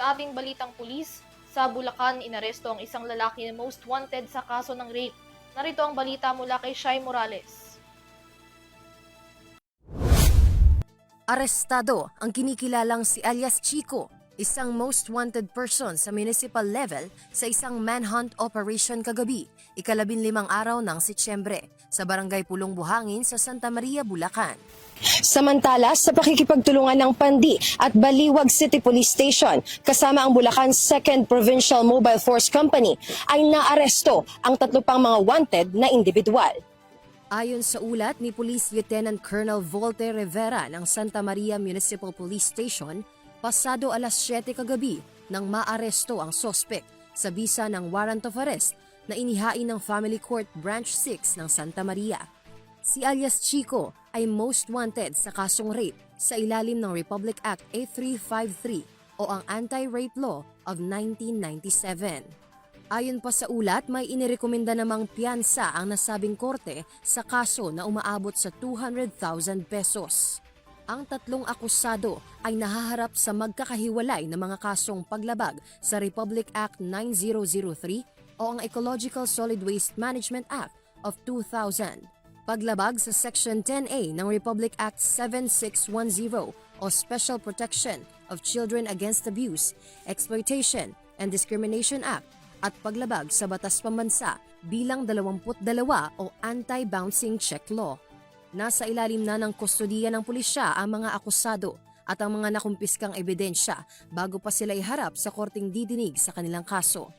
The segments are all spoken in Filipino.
Sa ating balitang pulis, sa Bulacan inaresto ang isang lalaki na most wanted sa kaso ng rape. Narito ang balita mula kay Shai Morales. Arestado ang kinikilalang si alias Chico, isang most wanted person sa municipal level sa isang manhunt operation kagabi, ika-15 araw ng Setyembre, sa barangay Pulong Buhangin sa Santa Maria, Bulacan. Samantala, sa pakikipagtulungan ng Pandi at Baliwag City Police Station, kasama ang Bulacan 2nd Provincial Mobile Force Company, ay naaresto ang 3 pang mga wanted na individual. Ayon sa ulat ni Police Lieutenant Colonel Volte Rivera ng Santa Maria Municipal Police Station, pasado alas 7 kagabi nang maaresto ang sospek sa bisa ng warrant of arrest na inihain ng Family Court Branch 6 ng Santa Maria. Si alias Chico ay most wanted sa kasong rape sa ilalim ng Republic Act 8353 o ang Anti-Rape Law of 1997. Ayon pa sa ulat, may inirekomenda namang piyansa ang nasabing korte sa kaso na umaabot sa 200,000 pesos. Ang 3 akusado ay nahaharap sa magkakahiwalay na mga kasong paglabag sa Republic Act 9003 o ang Ecological Solid Waste Management Act of 2000. Paglabag sa Section 10A ng Republic Act 7610 o Special Protection of Children Against Abuse, Exploitation, and Discrimination Act at paglabag sa Batas Pambansa bilang 22 o Anti-Bouncing Check Law. Nasa ilalim na ng kustodiya ng pulisya ang mga akusado at ang mga nakumpiskang ebidensya bago pa sila iharap sa korteng didinig sa kanilang kaso.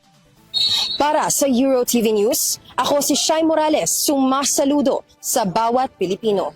Para sa Euro TV News, ako si Shai Morales, sumasaludo sa bawat Pilipino.